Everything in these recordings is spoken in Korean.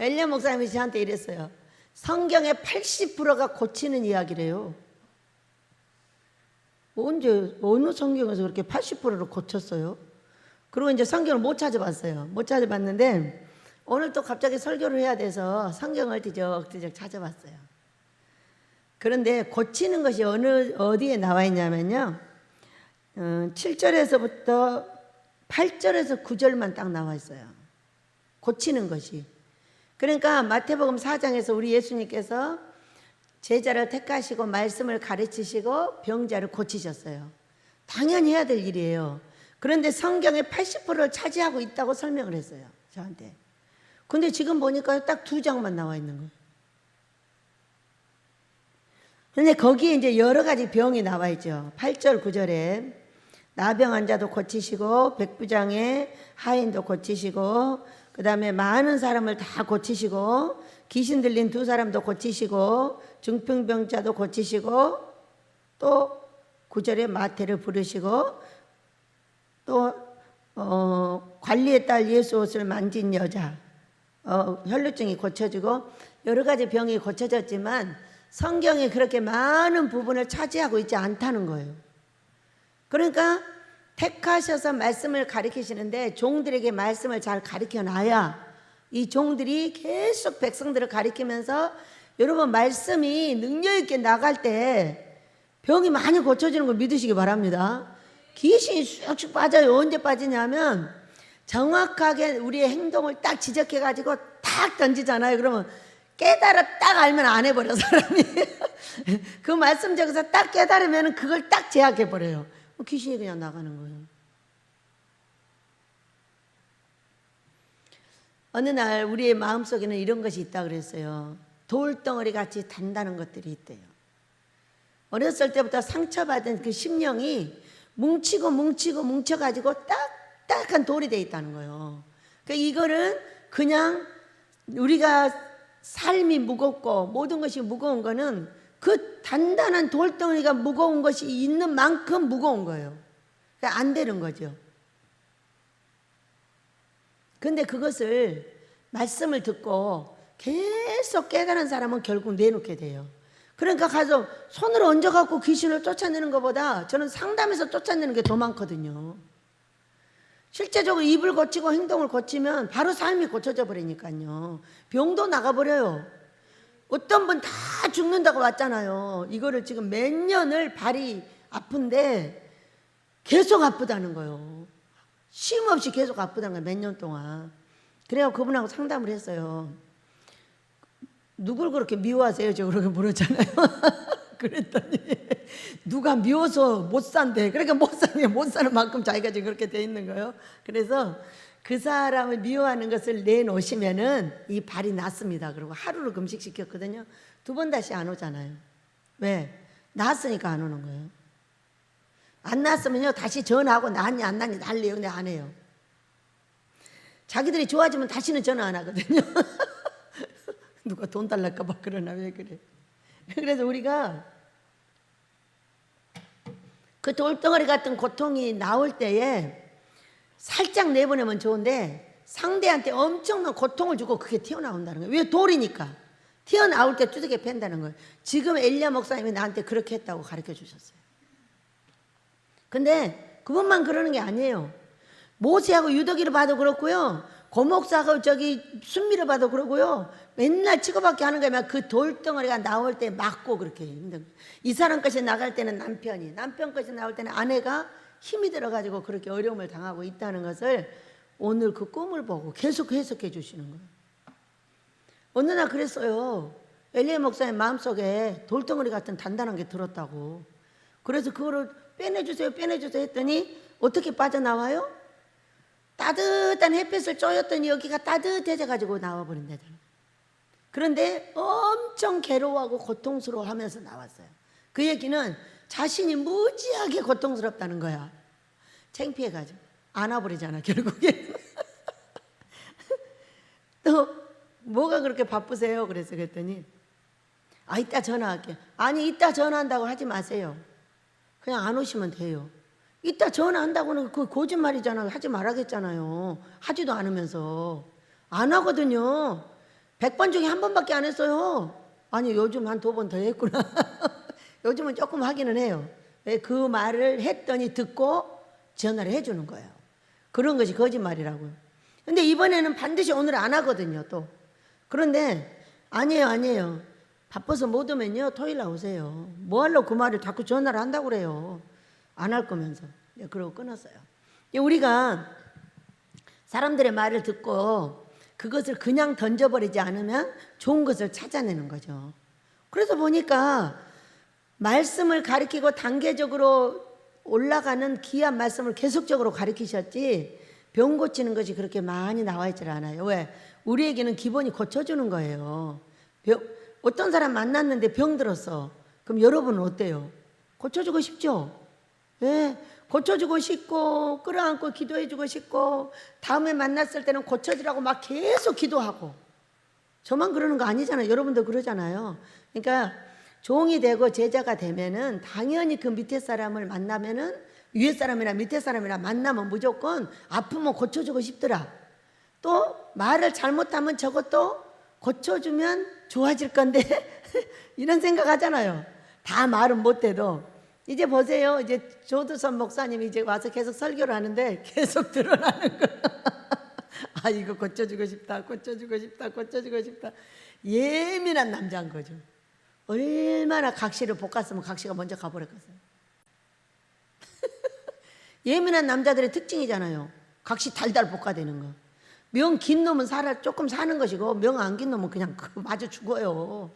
엘리야 목사님이 저한테 이랬어요. 성경의 80%가 고치는 이야기래요. 언제 어느 성경에서 그렇게 80%를 고쳤어요? 그리고 이제 성경을 못 찾아봤어요. 못 찾아봤는데 오늘 또 갑자기 설교를 해야 돼서 성경을 뒤적뒤적 찾아봤어요. 그런데 고치는 것이 어디에 나와 있냐면요, 7절에서부터 8절에서 9절만 딱 나와 있어요. 고치는 것이. 그러니까 마태복음 4장에서 우리 예수님께서 제자를 택하시고 말씀을 가르치시고 병자를 고치셨어요. 당연히 해야 될 일이에요. 그런데 성경의 80%를 차지하고 있다고 설명을 했어요, 저한테. 근데 지금 보니까 딱 2장만 나와 있는 거예요. 근데 거기에 이제 여러 가지 병이 나와 있죠. 8절, 9절에 나병 환자도 고치시고 백부장의 하인도 고치시고 그 다음에 많은 사람을 다 고치시고 귀신 들린 2사람도 고치시고 중풍병자도 고치시고 또 9절에 마태를 부르시고 또 관리의 딸 예수 옷을 만진 여자 혈루증이 고쳐지고 여러 가지 병이 고쳐졌지만 성경이 그렇게 많은 부분을 차지하고 있지 않다는 거예요. 그러니까 택하셔서 말씀을 가르치시는데 종들에게 말씀을 잘 가르쳐놔야 이 종들이 계속 백성들을 가르치면서 여러분 말씀이 능력 있게 나갈 때 병이 많이 고쳐지는 걸 믿으시기 바랍니다. 귀신이 쑥쑥 빠져요. 언제 빠지냐면 정확하게 우리의 행동을 딱 지적해가지고 딱 던지잖아요. 그러면 깨달아 딱 알면 안 해버려, 사람이. 그 말씀 적어서 딱 깨달으면 그걸 딱 제약해버려요. 귀신이 그냥 나가는 거예요. 어느 날 우리의 마음속에는 이런 것이 있다 그랬어요. 돌덩어리 같이 단단한 것들이 있대요. 어렸을 때부터 상처받은 그 심령이 뭉쳐가지고 딱딱한 돌이 돼 있다는 거예요. 그러니까 이거는 그냥 우리가 삶이 무겁고 모든 것이 무거운 거는 그 단단한 돌덩이가 무거운 것이 있는 만큼 무거운 거예요. 그러니까 안 되는 거죠. 근데 그것을 말씀을 듣고 계속 깨달은 사람은 결국 내놓게 돼요. 그러니까 가서 손으로 얹어갖고 귀신을 쫓아내는 것보다 저는 상담해서 쫓아내는 게 더 많거든요. 실제적으로 입을 고치고 행동을 고치면 바로 삶이 고쳐져 버리니까요. 병도 나가버려요. 어떤 분 다 죽는다고 왔잖아요. 이거를 지금 몇 년을 발이 아픈데 계속 아프다는 거예요. 쉼 없이 계속 아프다는 거예요. 몇 년 동안. 그래서 그분하고 상담을 했어요. 누굴 그렇게 미워하세요? 저 그렇게 물었잖아요. 그랬더니 누가 미워서 못 산대. 그러니까 못 사는 만큼 자기가 지금 그렇게 돼 있는 거예요. 그래서 그 사람을 미워하는 것을 내놓으시면은 이 발이 낫습니다. 그리고 하루를 금식시켰거든요. 2번 다시 안 오잖아요. 왜? 나았으니까 안 오는 거예요. 안 나았으면요 다시 전화하고 나았니 안 나았니 난리예요. 근데 안 해요. 자기들이 좋아지면 다시는 전화 안 하거든요. 누가 돈 달랄까 봐 그러나 왜 그래. 그래서 우리가 그 돌덩어리 같은 고통이 나올 때에 살짝 내보내면 좋은데 상대한테 엄청난 고통을 주고 그게 튀어나온다는 거예요. 왜? 돌이니까. 튀어나올 때 두들겨 팬다는 거예요. 지금 엘리야 목사님이 나한테 그렇게 했다고 가르쳐 주셨어요. 근데 그것만 그러는 게 아니에요. 모세하고 유더기를 봐도 그렇고요. 고목사하고 순미를 봐도 그러고요. 맨날 치고받기 하는 거면 그 돌덩어리가 나올 때 맞고 그렇게 힘든 거예요. 이 사람 것이 나갈 때는 남편이, 남편 것이 나올 때는 아내가 힘이 들어가지고 그렇게 어려움을 당하고 있다는 것을 오늘 그 꿈을 보고 계속 해석해 주시는 거예요. 어느 날 그랬어요. 엘리야 목사님 마음속에 돌덩어리 같은 단단한 게 들었다고. 그래서 그거를 빼내주세요 했더니 어떻게 빠져나와요? 따뜻한 햇빛을 쬐었더니 여기가 따뜻해져가지고 나와버린다잖아요. 그런데 엄청 괴로워하고 고통스러워하면서 나왔어요. 그 얘기는 자신이 무지하게 고통스럽다는 거야. 창피해가지고 안 와버리잖아 결국에. 또 뭐가 그렇게 바쁘세요? 그랬더니 이따 전화할게. 아니 이따 전화한다고 하지 마세요. 그냥 안 오시면 돼요. 이따 전화한다고는 그 거짓말이잖아요. 하지 말라겠잖아요. 하지도 않으면서. 안 하거든요. 100번 중에 한 번밖에 안 했어요. 아니 요즘 한 2번 더 했구나. 요즘은 조금 하기는 해요. 그 말을 했더니 듣고 전화를 해주는 거예요. 그런 것이 거짓말이라고요. 근데 이번에는 반드시 오늘 안 하거든요 또. 그런데 아니에요. 바빠서 못 오면요 토요일 날 오세요. 뭐 하려고 그 말을 자꾸 전화를 한다고 그래요. 안 할 거면서. 그러고 끊었어요. 우리가 사람들의 말을 듣고 그것을 그냥 던져버리지 않으면 좋은 것을 찾아내는 거죠. 그래서 보니까 말씀을 가르치고 단계적으로 올라가는 귀한 말씀을 계속적으로 가르치셨지 병 고치는 것이 그렇게 많이 나와 있질 않아요. 왜? 우리에게는 기본이 고쳐주는 거예요. 어떤 사람 만났는데 병 들었어. 그럼 여러분은 어때요? 고쳐주고 싶죠? 예, 고쳐주고 싶고 끌어안고 기도해주고 싶고 다음에 만났을 때는 고쳐주라고 막 계속 기도하고. 저만 그러는 거 아니잖아요. 여러분도 그러잖아요. 그러니까 종이 되고 제자가 되면은 당연히 그 밑에 사람을 만나면은 위에 사람이나 밑에 사람이나 만나면 무조건 아프면 고쳐주고 싶더라. 또 말을 잘못하면 저것도 고쳐주면 좋아질 건데 이런 생각 하잖아요. 다 말은 못해도. 이제 보세요. 이제 조두선 목사님이 이제 와서 계속 설교를 하는데 계속 드러나는 거예요. 아, 이거 고쳐주고 싶다, 고쳐주고 싶다, 고쳐주고 싶다. 예민한 남자인 거죠. 얼마나 각시를 볶았으면 각시가 먼저 가버렸겠어요. 예민한 남자들의 특징이잖아요. 각시 달달 볶아대는 거. 명 긴 놈은 조금 사는 것이고 명 안 긴 놈은 그냥 맞아 죽어요.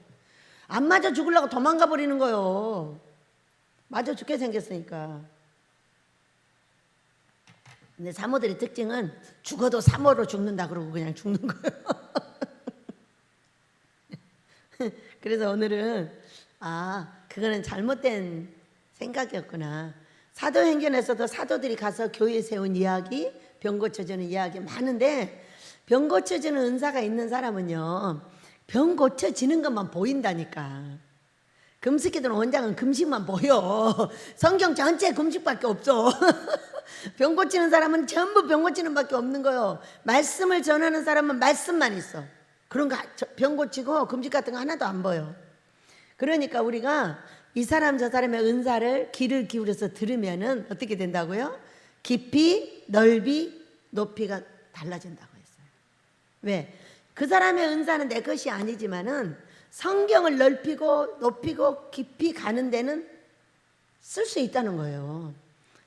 안 맞아 죽으려고 도망가 버리는 거예요. 맞아 죽게 생겼으니까. 근데 사모들의 특징은 죽어도 사모로 죽는다 그러고 그냥 죽는 거예요. 그래서 오늘은 그거는 잘못된 생각이었구나. 사도행전에서도 사도들이 가서 교회 세운 이야기, 병 고쳐주는 이야기 많은데 병 고쳐주는 은사가 있는 사람은요 병 고쳐지는 것만 보인다니까. 금식기도는 원장은 금식만 보여. 성경 전체에 금식밖에 없어. 병 고치는 사람은 전부 병 고치는 밖에 없는 거예요. 말씀을 전하는 사람은 말씀만 있어. 그런 거 병 고치고 금식 같은 거 하나도 안 보여. 그러니까 우리가 이 사람 저 사람의 은사를 귀를 기울여서 들으면은 어떻게 된다고요? 깊이, 넓이, 높이가 달라진다고 했어요. 왜? 그 사람의 은사는 내 것이 아니지만은 성경을 넓히고 높이고 깊이 가는 데는 쓸 수 있다는 거예요.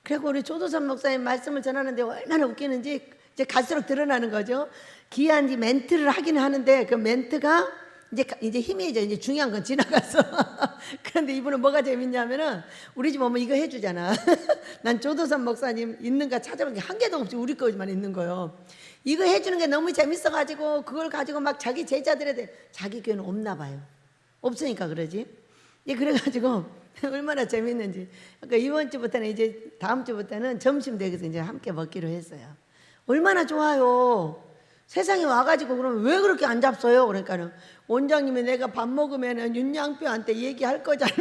그리고 우리 조도선 목사님 말씀을 전하는데 얼마나 웃기는지 이제 갈수록 드러나는 거죠. 귀한 멘트를 하긴 하는데 그 멘트가 이제 희미해져. 이제 중요한 건 지나갔어. 그런데 이분은 뭐가 재밌냐면은 우리 집 오면 이거 해주잖아. 난 조도선 목사님 있는가 찾아본 게 한 개도 없이 우리 거만 있는 거예요. 이거 해주는 게 너무 재밌어가지고 그걸 가지고 막 자기 제자들한테 자기 교회는 없나 봐요. 없으니까 그러지. 그래가지고 얼마나 재밌는지. 그러니까 이번 주부터는 이제 다음 주부터는 점심 댁에서 이제 함께 먹기로 했어요. 얼마나 좋아요. 세상에 와가지고 그러면 왜 그렇게 안 잡숴요? 그러니까는 원장님이 내가 밥 먹으면은 윤양표한테 얘기할 거잖아.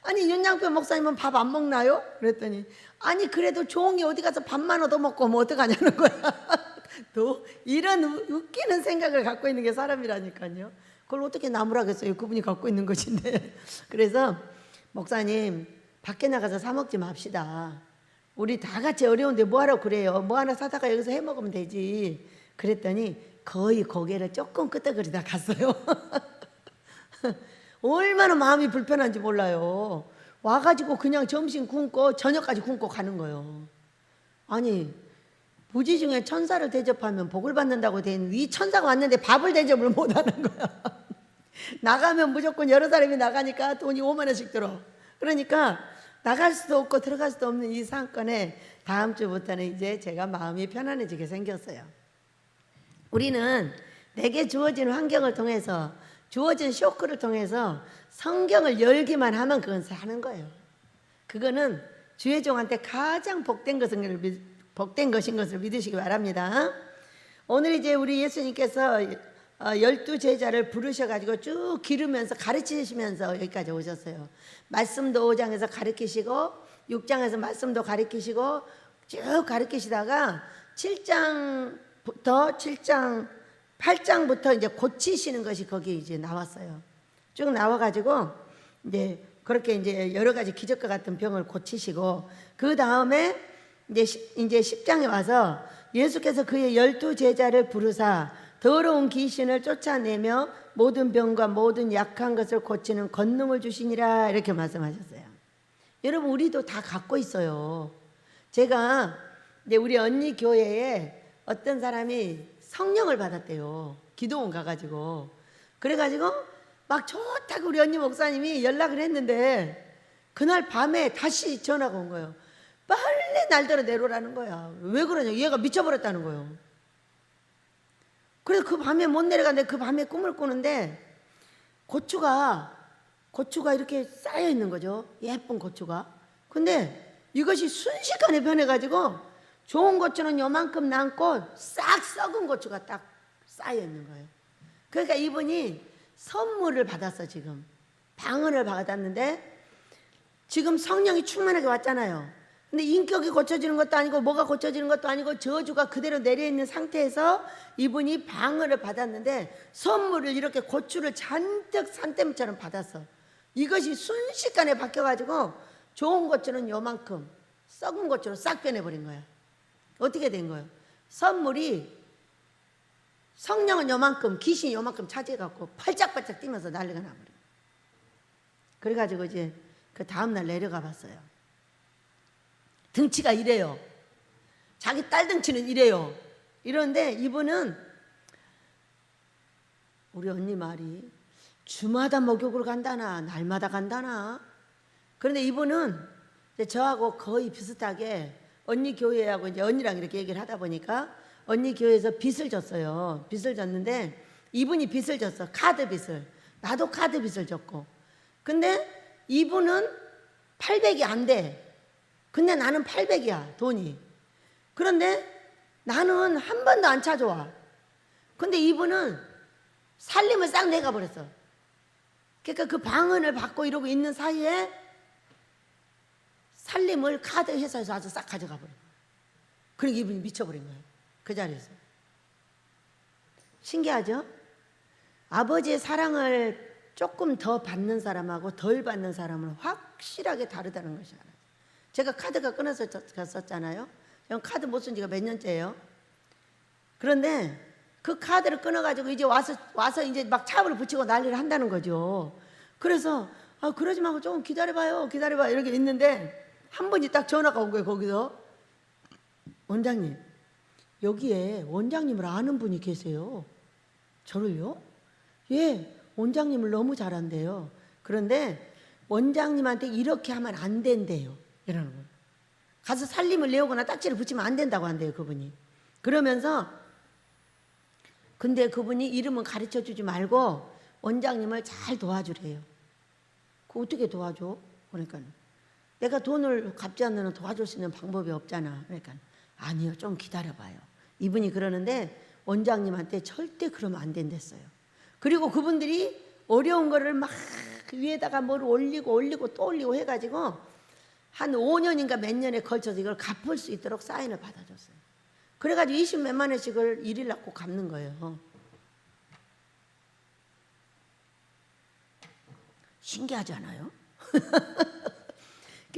아니 윤양표 목사님은 밥 안 먹나요? 그랬더니 아니 그래도 종이 어디 가서 밥만 얻어먹고 뭐 어떡하냐는 거야. 또 이런 웃기는 생각을 갖고 있는 게 사람이라니까요. 그걸 어떻게 나무라겠어요? 그분이 갖고 있는 것인데. 그래서 목사님 밖에 나가서 사 먹지 맙시다. 우리 다 같이 어려운데 뭐하러 그래요? 뭐 하나 사다가 여기서 해 먹으면 되지. 그랬더니 거의 고개를 조금 끄덕거리다 갔어요. 얼마나 마음이 불편한지 몰라요. 와가지고 그냥 점심 굶고 저녁까지 굶고 가는 거예요. 아니 부지 중에 천사를 대접하면 복을 받는다고 된 위 천사가 왔는데 밥을 대접을 못하는 거야. 나가면 무조건 여러 사람이 나가니까 돈이 5만 원씩 들어. 그러니까 나갈 수도 없고 들어갈 수도 없는 이 사건에 다음 주부터는 이제 제가 마음이 편안해지게 생겼어요. 우리는 내게 주어진 환경을 통해서 주어진 쇼크를 통해서 성경을 열기만 하면 그건 하는 거예요. 그거는 주의 종한테 가장 복된 것인 것을 믿으시기 바랍니다. 오늘 이제 우리 예수님께서 12제자를 부르셔가지고 쭉 기르면서 가르치시면서 여기까지 오셨어요. 말씀도 5장에서 가르치시고 6장에서 말씀도 가르치시고 쭉 가르치시다가 7장부터 7장 8장부터 이제 고치시는 것이 거기 이제 나왔어요. 쭉 나와가지고 이제 그렇게 이제 여러 가지 기적과 같은 병을 고치시고, 그 다음에 이제 10장에 와서 예수께서 그의 12제자를 부르사 더러운 귀신을 쫓아내며 모든 병과 모든 약한 것을 고치는 권능을 주시니라, 이렇게 말씀하셨어요. 여러분, 우리도 다 갖고 있어요. 제가 이제 우리 언니 교회에 어떤 사람이 성령을 받았대요. 기도원 가가지고. 그래가지고 막 좋다고 우리 언니 목사님이 연락을 했는데 그날 밤에 다시 전화가 온 거예요. 빨리 날더러 내려오라는 거야. 왜 그러냐? 얘가 미쳐버렸다는 거예요. 그래서 그 밤에 못 내려갔는데 그 밤에 꿈을 꾸는데 고추가 이렇게 쌓여 있는 거죠. 예쁜 고추가. 근데 이것이 순식간에 변해가지고 좋은 고추는 요만큼 남고 싹 썩은 고추가 딱 쌓여 있는 거예요. 그러니까 이분이 선물을 받았어. 지금 방언을 받았는데 지금 성령이 충만하게 왔잖아요. 근데 인격이 고쳐지는 것도 아니고 뭐가 고쳐지는 것도 아니고 저주가 그대로 내려있는 상태에서 이분이 방언을 받았는데 선물을 이렇게 고추를 잔뜩 산더미처럼 받았어. 이것이 순식간에 바뀌어가지고 좋은 고추는 요만큼, 썩은 고추로 싹 변해버린 거야. 어떻게 된 거예요? 선물이, 성령은 요만큼, 귀신이 요만큼 차지해갖고 팔짝팔짝 뛰면서 난리가 나버려. 그래가지고 이제 그 다음날 내려가 봤어요. 등치가 이래요. 자기 딸 등치는 이래요. 이런데 이분은 우리 언니 말이 주마다 목욕을 간다나 날마다 간다나. 그런데 이분은 이제 저하고 거의 비슷하게 언니 교회하고 이제 언니랑 이렇게 얘기를 하다 보니까 언니 교회에서 빚을 졌어요. 빚을 졌는데 이분이 빚을 졌어. 카드 빚을. 나도 카드 빚을 졌고. 근데 이분은 800이 안 돼. 근데 나는 800이야 돈이. 그런데 나는 한 번도 안 찾아와. 근데 이분은 살림을 싹 내가 버렸어. 그러니까 그 방언을 받고 이러고 있는 사이에 살림을 카드 회사에서 아주 싹 가져가 버려. 그러니까 이분이 미쳐버린 거예요. 그 자리에서. 신기하죠? 아버지의 사랑을 조금 더 받는 사람하고 덜 받는 사람은 확실하게 다르다는 것이 알아요. 제가 카드가 끊어서 갔었잖아요. 저는 카드 못 쓴 지가 몇 년째예요. 그런데 그 카드를 끊어가지고 이제 와서 이제 막 차압을 붙이고 난리를 한다는 거죠. 그래서 그러지 말고 조금 기다려봐요. 이렇게 있는데 한 분이 딱 전화가 온 거예요. 거기서 원장님, 여기에 원장님을 아는 분이 계세요. 저를요? 예, 원장님을 너무 잘한대요. 그런데 원장님한테 이렇게 하면 안 된대요. 이러는 거예요. 가서 살림을 내오거나 딱지를 붙이면 안 된다고 한대요. 그분이. 그러면서 근데 그분이 이름은 가르쳐주지 말고 원장님을 잘 도와주래요. 그 어떻게 도와줘? 그러니까 내가 돈을 갚지 않는 한 도와줄 수 있는 방법이 없잖아. 그러니까 아니요, 좀 기다려봐요. 이분이 그러는데 원장님한테 절대 그러면 안 된댔어요. 그리고 그분들이 어려운 거를 막 위에다가 뭘 올리고 또 올리고 해가지고 한 5년인가 몇 년에 걸쳐서 이걸 갚을 수 있도록 사인을 받아줬어요. 그래가지고 20몇만 원씩을 일일 낳고 갚는 거예요. 신기하지 않아요?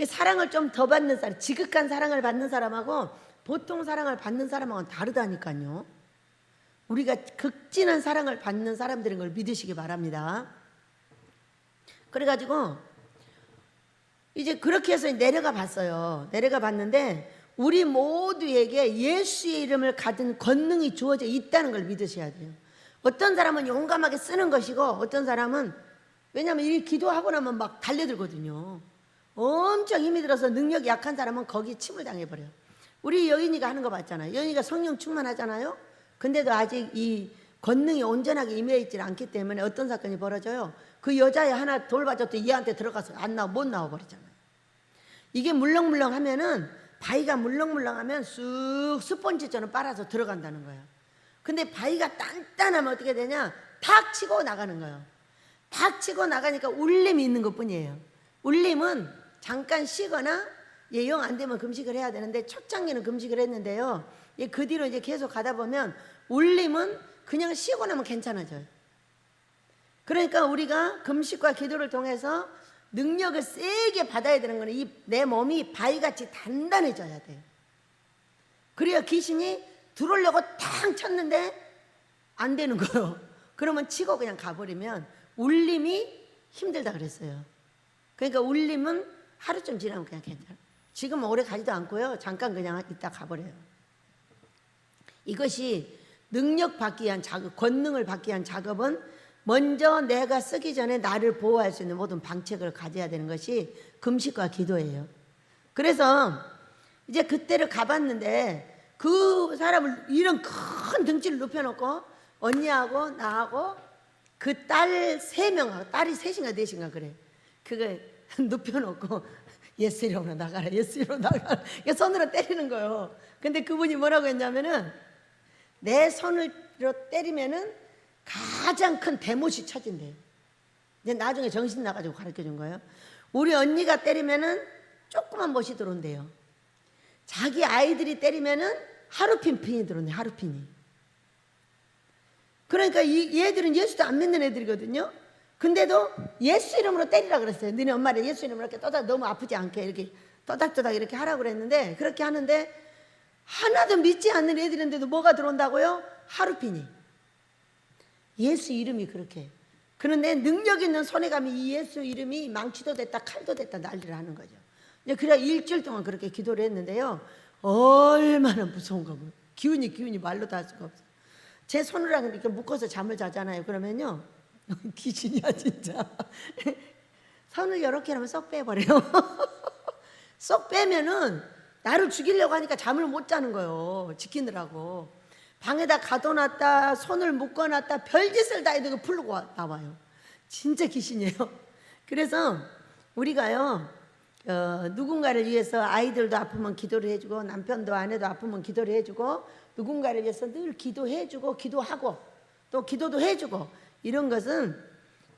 사랑을 좀 더 받는 사람, 지극한 사랑을 받는 사람하고 보통 사랑을 받는 사람하고는 다르다니까요. 우리가 극진한 사랑을 받는 사람들인 걸 믿으시기 바랍니다. 그래가지고 이제 그렇게 해서 내려가 봤어요. 내려가 봤는데 우리 모두에게 예수의 이름을 가진 권능이 주어져 있다는 걸 믿으셔야 돼요. 어떤 사람은 용감하게 쓰는 것이고 어떤 사람은, 왜냐하면 이 기도하고 나면 막 달려들거든요. 엄청 힘이 들어서 능력이 약한 사람은 거기 침을 당해버려요. 우리 여인이가 하는 거 봤잖아요. 여인이가 성령 충만하잖아요. 근데도 아직 이 권능이 온전하게 임해 있지 않기 때문에 어떤 사건이 벌어져요. 그 여자애 하나 돌봐줬더니 얘한테 들어가서 못 나와버리잖아요. 이게 물렁물렁 하면은, 바위가 물렁물렁하면 쑥 스펀지처럼 빨아서 들어간다는 거예요. 근데 바위가 단단하면 어떻게 되냐? 탁 치고 나가는 거예요. 탁 치고 나가니까 울림이 있는 것 뿐이에요. 울림은 잠깐 쉬거나 영 안 되면 금식을 해야 되는데 초창기는 금식을 했는데요. 그 뒤로 이제 계속 가다 보면 울림은 그냥 쉬고 나면 괜찮아져요. 그러니까 우리가 금식과 기도를 통해서 능력을 세게 받아야 되는 거는 이 내 몸이 바위같이 단단해져야 돼요. 그래야 귀신이 들어오려고 탕 쳤는데 안 되는 거예요. 그러면 치고 그냥 가버리면 울림이 힘들다 그랬어요. 그러니까 울림은 하루쯤 지나면 그냥 괜찮아요. 지금 오래 가지도 않고요. 잠깐 그냥 이따 가버려요. 이것이 능력 받기 위한 작업, 권능을 받기 위한 작업은 먼저 내가 쓰기 전에 나를 보호할 수 있는 모든 방책을 가져야 되는 것이 금식과 기도예요. 그래서 이제 그때를 가봤는데 그 사람을 이런 큰 등치를 눕혀놓고 언니하고 나하고 그 딸 3명하고 딸이 3인가 4인가 그래. 그거 눕혀놓고 예수 이름으로 나가라, 예수 이름으로 나가라. 손으로 때리는 거예요. 근데 그분이 뭐라고 했냐면은 내 손으로 때리면은 가장 큰 대못이 쳐진대요. 이제 나중에 정신 나가지고 가르쳐 준 거예요. 우리 언니가 때리면은 조그만 못이 들어온대요. 자기 아이들이 때리면은 하루핀이 들어온대, 하루핀이. 그러니까 이 얘들은 예수도 안 믿는 애들이거든요. 근데도 예수 이름으로 때리라 그랬어요. 너네 엄마를 예수 이름으로 이렇게 떠다 너무 아프지 않게 이렇게 떠닥떠닥 이렇게 하라고 그랬는데 그렇게 하는데 하나도 믿지 않는 애들인데도 뭐가 들어온다고요? 하루핀이. 예수 이름이 그렇게. 그런데 능력 있는 손에 가면 이 예수 이름이 망치도 됐다 칼도 됐다 난리를 하는 거죠. 그래야 일주일 동안 그렇게 기도를 했는데요. 얼마나 무서운가 뭐. 기운이 말로 다 할 수가 없어요. 제 손으로 이렇게 묶어서 잠을 자잖아요. 그러면요. 귀신이야 진짜. 손을 이렇게 하면 쏙 빼버려요. 쏙 빼면은 나를 죽이려고 하니까 잠을 못 자는 거예요. 지키느라고. 방에다 가둬놨다 손을 묶어놨다 별짓을 다 해도 풀고 나와요. 진짜 귀신이에요. 그래서 우리가요 누군가를 위해서 아이들도 아프면 기도를 해주고 남편도 아내도 아프면 기도를 해주고 누군가를 위해서 늘 기도해주고 기도하고 또 기도도 해주고 이런 것은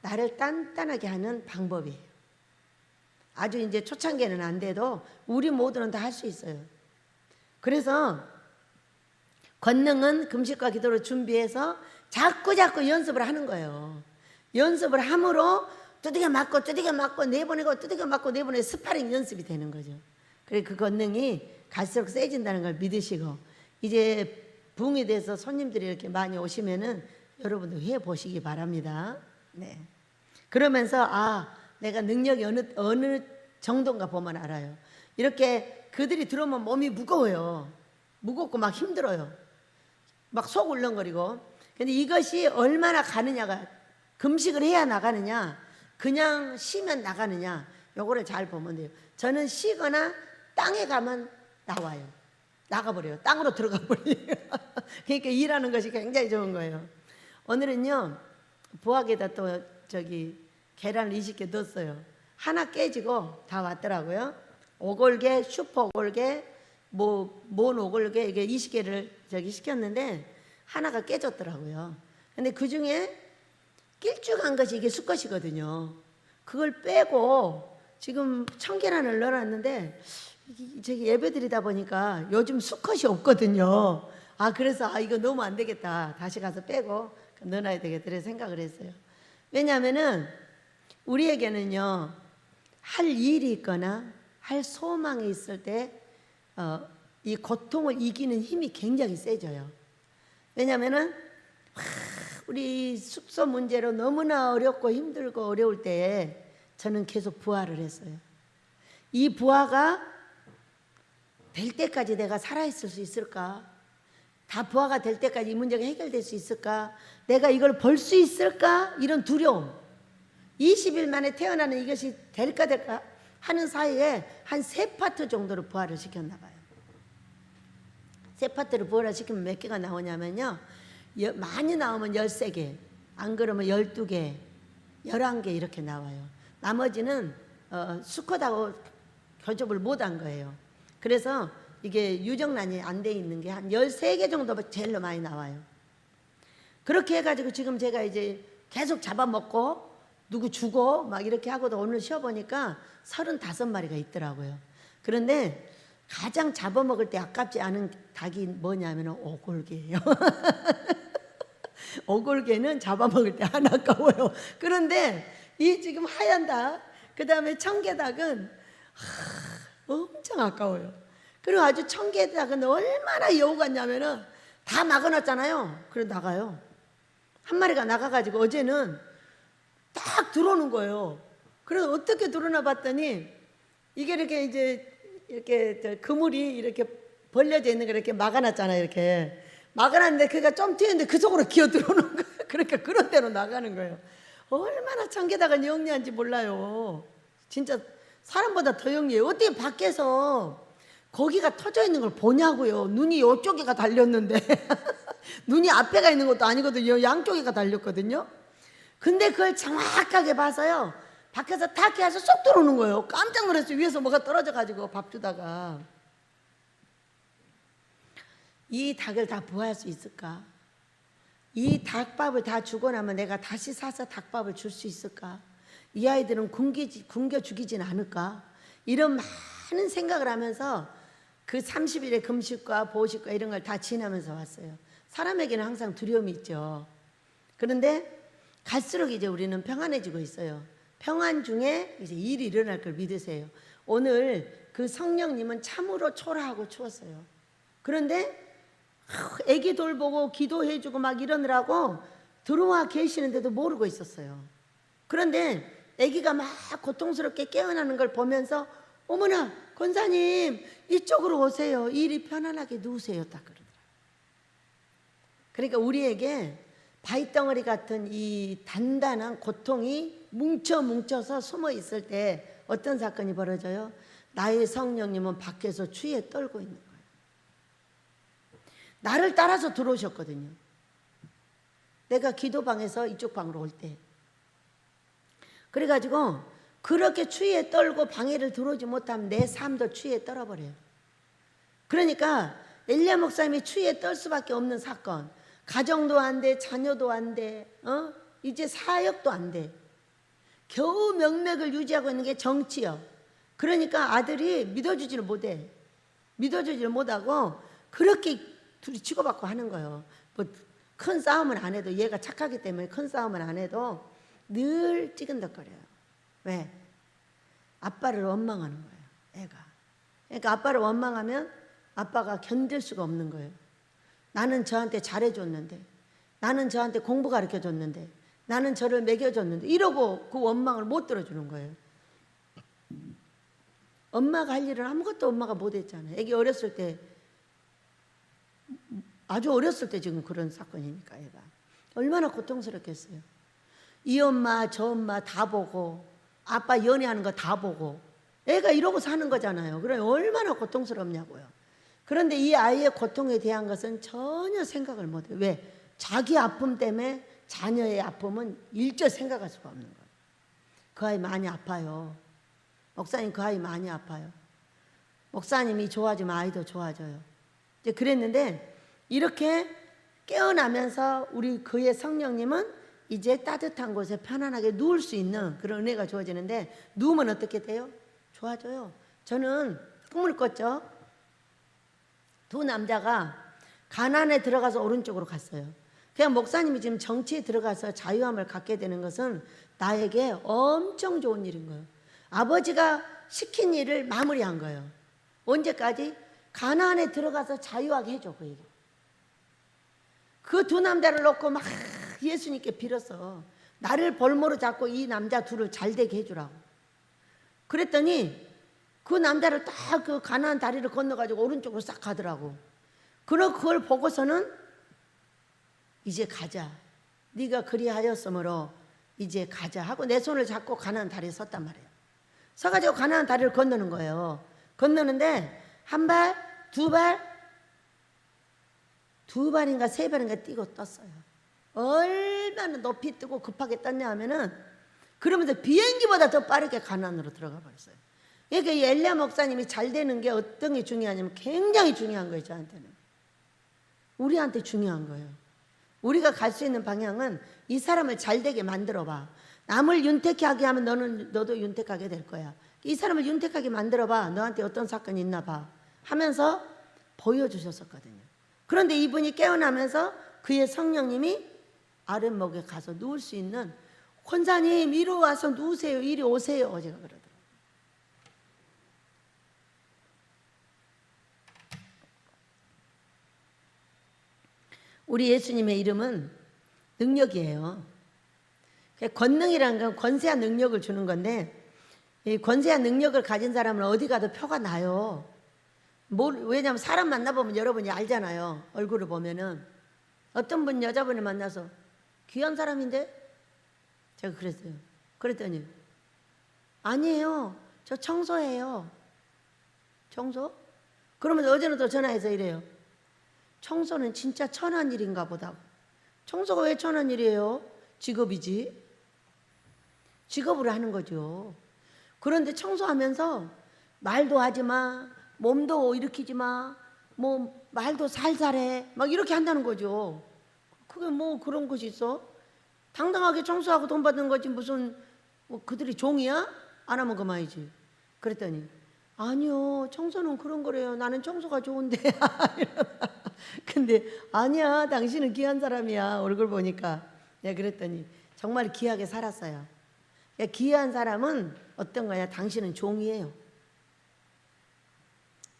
나를 단단하게 하는 방법이에요. 아주 이제 초창기에는 안 돼도 우리 모두는 다 할 수 있어요. 그래서 권능은 금식과 기도를 준비해서 자꾸 연습을 하는 거예요. 연습을 함으로 두들겨 맞고 내보내고 두들겨 맞고 내보내고 스파링 연습이 되는 거죠. 그래 그 권능이 갈수록 세진다는 걸 믿으시고 이제 부흥이 돼서 손님들이 이렇게 많이 오시면은 여러분도 해 보시기 바랍니다. 네. 그러면서 내가 능력이 어느 정도인가 보면 알아요. 이렇게 그들이 들어오면 몸이 무거워요. 무겁고 막 힘들어요. 막 속 울렁거리고. 근데 이것이 얼마나 가느냐가 금식을 해야 나가느냐 그냥 쉬면 나가느냐 요거를 잘 보면 돼요. 저는 쉬거나 땅에 가면 나와요. 나가버려요. 땅으로 들어가 버려요. 그러니까 일하는 것이 굉장히 좋은 거예요. 오늘은요 부엌에다 또 계란을 20개 넣었어요. 하나 깨지고 다 왔더라고요. 오골개, 슈퍼 오골개, 뭔 오골개 이게 20개를 시켰는데 하나가 깨졌더라고요. 근데 그 중에 길쭉한 것이 이게 수컷이거든요. 그걸 빼고 지금 청계란을 넣어놨는데 예배드리다 보니까 요즘 수컷이 없거든요. 그래서 이거 넣으면 안 되겠다. 다시 가서 빼고 넣어놔야 되겠다. 그래서 생각을 했어요. 왜냐하면은 우리에게는요 할 일이 있거나 할 소망이 있을 때 이 고통을 이기는 힘이 굉장히 세져요. 왜냐하면은 우리 숙소 문제로 너무나 어렵고 힘들고 어려울 때에 저는 계속 부활을 했어요. 이 부활가 될 때까지 내가 살아있을 수 있을까? 다 부활가 될 때까지 이 문제가 해결될 수 있을까? 내가 이걸 볼 수 있을까? 이런 두려움. 20일 만에 태어나는 이것이 될까 하는 사이에 한 3파트 정도를 부활을 시켰나 봐요. 3파트를 부활을 시키면 몇 개가 나오냐면요. 많이 나오면 13개, 안 그러면 12개, 11개 이렇게 나와요. 나머지는 수컷하고 교접을 못한 거예요. 그래서 이게 유정란이 안 돼 있는 게 한 13개 정도가 제일 많이 나와요. 그렇게 해가지고 지금 제가 이제 계속 잡아먹고 누구 주고 막 이렇게 하고도 오늘 쉬어보니까 35마리가 있더라고요. 그런데 가장 잡아먹을 때 아깝지 않은 닭이 뭐냐면 오골개예요. 오골개는 잡아먹을 때 안 아까워요. 그런데 이 지금 하얀 닭, 그 다음에 청개닭은 엄청 아까워요. 그리고 아주 청개닭은 얼마나 여우 같냐면은 다 막아놨잖아요. 그래도 나가요. 한 마리가 나가가지고 어제는 딱 들어오는 거예요. 그래서 어떻게 들어오나 봤더니 이게 이렇게 이제 이렇게 그물이 이렇게 벌려져 있는 거 이렇게 막아놨잖아요. 이렇게 막아놨는데 그가 좀 튀었는데 그 속으로 기어 들어오는 거예요. 그러니까 그런 대로 나가는 거예요. 얼마나 청개닭은 영리한지 몰라요. 진짜 사람보다 더 영리해요. 어떻게 밖에서 거기가 터져 있는 걸 보냐고요. 눈이 이쪽에가 달렸는데 눈이 앞에가 있는 것도 아니거든요. 양쪽에가 달렸거든요. 근데 그걸 정확하게 봐서요, 밖에서 탁 해서 쏙 들어오는 거예요. 깜짝 놀랐어요. 위에서 뭐가 떨어져가지고 밥 주다가. 이 닭을 다 부화할 수 있을까? 이 닭밥을 다 주고 나면 내가 다시 사서 닭밥을 줄 수 있을까? 이 아이들은 굶겨 죽이진 않을까? 이런 많은 생각을 하면서 그 30일의 금식과 보식과 이런 걸 다 지나면서 왔어요. 사람에게는 항상 두려움이 있죠. 그런데 갈수록 이제 우리는 평안해지고 있어요. 평안 중에 이제 일이 일어날 걸 믿으세요. 오늘 그 성령님은 참으로 초라하고 추웠어요. 그런데 애기 돌보고 기도해주고 막 이러느라고 들어와 계시는데도 모르고 있었어요. 그런데 애기가 막 고통스럽게 깨어나는 걸 보면서 어머나 권사님 이쪽으로 오세요. 일이 편안하게 누우세요. 딱 그러더라고요. 그러니까 우리에게 바위덩어리 같은 이 단단한 고통이 뭉쳐서 숨어 있을 때 어떤 사건이 벌어져요? 나의 성령님은 밖에서 추위에 떨고 있는 거예요. 나를 따라서 들어오셨거든요. 내가 기도방에서 이쪽 방으로 올 때. 그래가지고 그렇게 추위에 떨고 방해를 들어오지 못하면 내 삶도 추위에 떨어버려요. 그러니까 엘리야 목사님이 추위에 떨 수밖에 없는 사건. 가정도 안 돼, 자녀도 안 돼, 이제 사역도 안 돼. 겨우 명맥을 유지하고 있는 게 정치요. 그러니까 아들이 믿어주지를 못해. 믿어주지를 못하고 그렇게 둘이 치고받고 하는 거예요. 뭐 큰 싸움은 안 해도, 얘가 착하기 때문에 큰 싸움은 안 해도 늘 찌근덕거려요. 왜? 아빠를 원망하는 거예요, 애가. 그러니까 아빠를 원망하면 아빠가 견딜 수가 없는 거예요. 나는 저한테 잘해줬는데, 나는 저한테 공부 가르쳐줬는데, 나는 저를 먹여줬는데, 이러고 그 원망을 못 들어주는 거예요. 엄마가 할 일은 아무것도 엄마가 못했잖아요. 애기 어렸을 때, 아주 어렸을 때 지금 그런 사건이니까 애가 얼마나 고통스럽겠어요. 이 엄마 저 엄마 다 보고 아빠 연애하는 거 다 보고 애가 이러고 사는 거잖아요. 그럼 얼마나 고통스럽냐고요. 그런데 이 아이의 고통에 대한 것은 전혀 생각을 못해요. 왜? 자기 아픔 때문에 자녀의 아픔은 일절 생각할 수가 없는 거예요. 그 아이 많이 아파요. 목사님 그 아이 많이 아파요. 목사님이 좋아지면 아이도 좋아져요. 이제 그랬는데 이렇게 깨어나면서 우리 그의 성령님은 이제 따뜻한 곳에 편안하게 누울 수 있는 그런 은혜가 주어지는데, 누우면 어떻게 돼요? 좋아져요. 저는 꿈을 꿨죠. 두 남자가 가나안에 들어가서 오른쪽으로 갔어요. 그냥 목사님이 지금 정치에 들어가서 자유함을 갖게 되는 것은 나에게 엄청 좋은 일인 거예요. 아버지가 시킨 일을 마무리한 거예요. 언제까지? 가나안에 들어가서 자유하게 해줘. 그 얘기. 그 두 남자를 놓고 막 예수님께 빌었어. 나를 볼모로 잡고 이 남자 둘을 잘되게 해주라고. 그랬더니 그 남자를 딱 그 가나안 다리를 건너가지고 오른쪽으로 싹 가더라고. 그걸 보고서는 이제 가자. 네가 그리하였으므로 이제 가자 하고 내 손을 잡고 가나안 다리에 섰단 말이에요. 서가지고 가나안 다리를 건너는 거예요. 건너는데 한 발, 두 발인가 세 발인가 뛰고 떴어요. 얼마나 높이 뜨고 급하게 떴냐 하면은 그러면서 비행기보다 더 빠르게 가나안으로 들어가 버렸어요. 그러니까 이 엘리야 목사님이 잘 되는 게 어떤 게 중요하냐면 굉장히 중요한 거예요. 저한테는. 우리한테 중요한 거예요. 우리가 갈 수 있는 방향은 이 사람을 잘 되게 만들어 봐. 남을 윤택하게 하면 너도 윤택하게 될 거야. 이 사람을 윤택하게 만들어 봐. 너한테 어떤 사건이 있나 봐 하면서 보여주셨었거든요. 그런데 이분이 깨어나면서 그의 성령님이 아랫목에 가서 누울 수 있는, 권사님 이리 와서 누우세요, 이리 오세요, 제가 그러더라고요. 우리 예수님의 이름은 능력이에요. 권능이라는 건 권세한 능력을 주는 건데, 이 권세한 능력을 가진 사람은 어디 가도 표가 나요. 왜냐하면 사람 만나보면 여러분이 알잖아요. 얼굴을 보면은. 어떤 분 여자분을 만나서 귀한 사람인데? 제가 그랬어요. 그랬더니 아니에요, 저 청소해요. 청소? 그러면 어제는 또 전화해서 이래요. 청소는 진짜 천한 일인가 보다. 청소가 왜 천한 일이에요? 직업이지. 직업으로 하는 거죠. 그런데 청소하면서 말도 하지 마, 몸도 일으키지 마, 뭐 말도 살살해, 막 이렇게 한다는 거죠. 그게 뭐 그런 것이 있어? 당당하게 청소하고 돈 받는 거지 무슨 뭐 그들이 종이야? 안 하면 그만이지. 그랬더니 아니요, 청소는 그런 거래요. 나는 청소가 좋은데. 근데 아니야, 당신은 귀한 사람이야, 얼굴 보니까. 내가 그랬더니 정말 귀하게 살았어요. 귀한 사람은 어떤 거야? 당신은 종이에요.